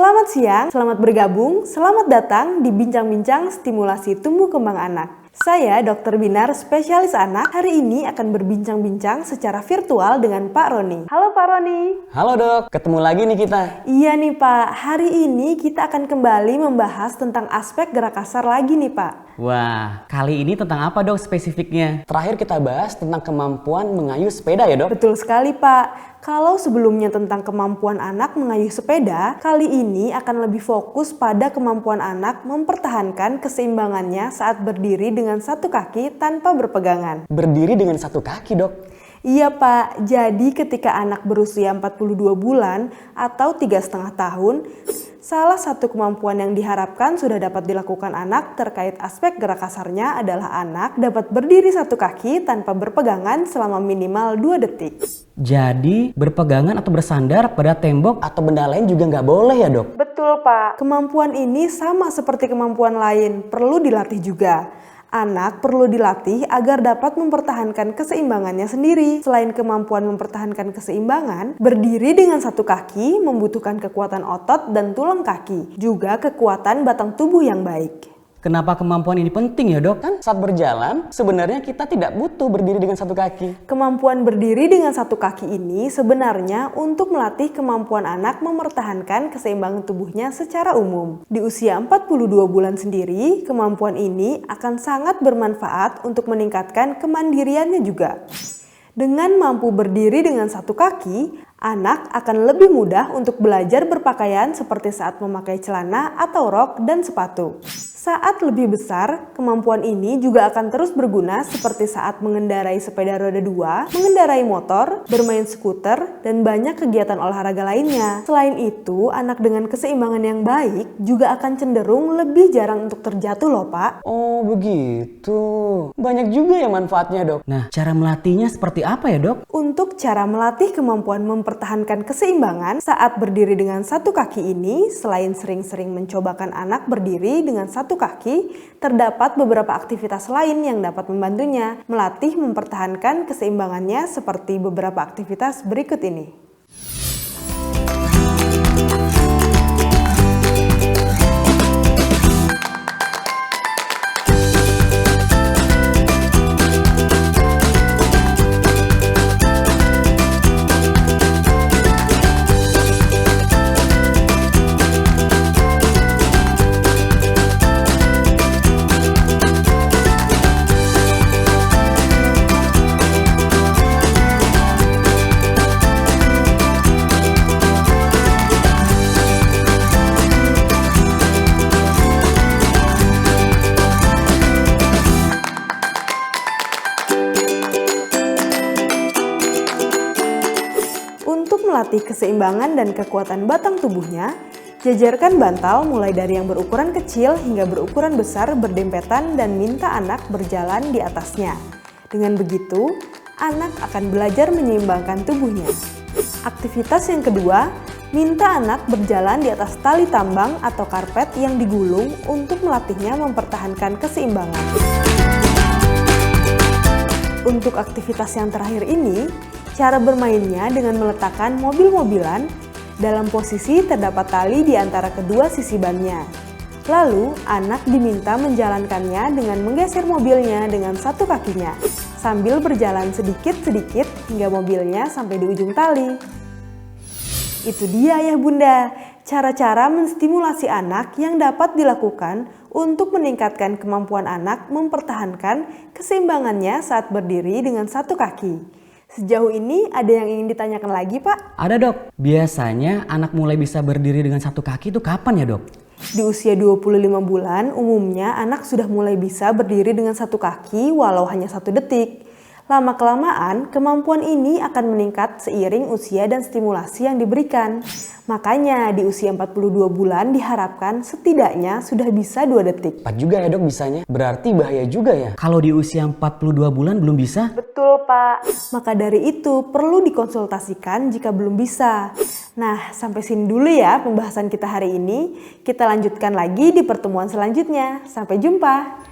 Selamat siang, selamat bergabung, selamat datang di Bincang-Bincang Stimulasi Tumbuh Kembang Anak. Saya Dr. Binar, spesialis anak, hari ini akan berbincang-bincang secara virtual dengan Pak Roni. Halo Pak Roni. Halo dok, ketemu lagi nih kita. Iya nih Pak, hari ini kita akan kembali membahas tentang aspek gerak kasar lagi nih Pak. Wah, kali ini tentang apa dok spesifiknya? Terakhir kita bahas tentang kemampuan mengayuh sepeda ya dok? Betul sekali Pak. Kalau sebelumnya tentang kemampuan anak mengayuh sepeda, kali ini akan lebih fokus pada kemampuan anak mempertahankan keseimbangannya saat berdiri dengan satu kaki tanpa berpegangan. Berdiri dengan satu kaki dok? Iya Pak, jadi ketika anak berusia 42 bulan atau 3,5 tahun, salah satu kemampuan yang diharapkan sudah dapat dilakukan anak terkait aspek gerak kasarnya adalah anak dapat berdiri satu kaki tanpa berpegangan selama minimal 2 detik. Jadi berpegangan atau bersandar pada tembok atau benda lain juga nggak boleh ya dok? Betul Pak, kemampuan ini sama seperti kemampuan lain, perlu dilatih juga. Anak perlu dilatih agar dapat mempertahankan keseimbangannya sendiri. Selain kemampuan mempertahankan keseimbangan, berdiri dengan satu kaki membutuhkan kekuatan otot dan tulang kaki, juga kekuatan batang tubuh yang baik. Kenapa kemampuan ini penting ya dok? Kan saat berjalan sebenarnya kita tidak butuh berdiri dengan satu kaki. Kemampuan berdiri dengan satu kaki ini sebenarnya untuk melatih kemampuan anak mempertahankan keseimbangan tubuhnya secara umum. Di usia 42 bulan sendiri, kemampuan ini akan sangat bermanfaat untuk meningkatkan kemandiriannya juga. Dengan mampu berdiri dengan satu kaki, anak akan lebih mudah untuk belajar berpakaian seperti saat memakai celana atau rok dan sepatu. Saat lebih besar, kemampuan ini juga akan terus berguna seperti saat mengendarai sepeda roda 2, mengendarai motor, bermain skuter, dan banyak kegiatan olahraga lainnya. Selain itu, anak dengan keseimbangan yang baik juga akan cenderung lebih jarang untuk terjatuh loh Pak. Oh begitu, banyak juga ya manfaatnya dok. Nah, cara melatihnya seperti apa ya dok? Untuk cara melatih kemampuan mempertahankan keseimbangan saat berdiri dengan satu kaki ini, selain sering-sering mencobakan anak berdiri dengan satu kaki, terdapat beberapa aktivitas lain yang dapat membantunya melatih mempertahankan keseimbangannya seperti beberapa aktivitas berikut ini. Untuk melatih keseimbangan dan kekuatan batang tubuhnya, jajarkan bantal mulai dari yang berukuran kecil hingga berukuran besar berdempetan dan minta anak berjalan di atasnya. Dengan begitu, anak akan belajar menyeimbangkan tubuhnya. Aktivitas yang kedua, minta anak berjalan di atas tali tambang atau karpet yang digulung untuk melatihnya mempertahankan keseimbangan. Untuk aktivitas yang terakhir ini, cara bermainnya dengan meletakkan mobil-mobilan dalam posisi terdapat tali di antara kedua sisi bannya. Lalu, anak diminta menjalankannya dengan menggeser mobilnya dengan satu kakinya, sambil berjalan sedikit-sedikit hingga mobilnya sampai di ujung tali. Itu dia ya Bunda, cara-cara menstimulasi anak yang dapat dilakukan untuk meningkatkan kemampuan anak mempertahankan keseimbangannya saat berdiri dengan satu kaki. Sejauh ini ada yang ingin ditanyakan lagi Pak? Ada dok, biasanya anak mulai bisa berdiri dengan satu kaki itu kapan ya dok? Di usia 25 bulan, umumnya anak sudah mulai bisa berdiri dengan satu kaki walau hanya 1 detik. Lama-kelamaan, kemampuan ini akan meningkat seiring usia dan stimulasi yang diberikan. Makanya di usia 42 bulan diharapkan setidaknya sudah bisa 2 detik. Cepat juga ya dok bisanya, berarti bahaya juga ya? Kalau di usia 42 bulan belum bisa? Betul Pak, maka dari itu perlu dikonsultasikan jika belum bisa. Nah, sampai sini dulu ya pembahasan kita hari ini. Kita lanjutkan lagi di pertemuan selanjutnya. Sampai jumpa.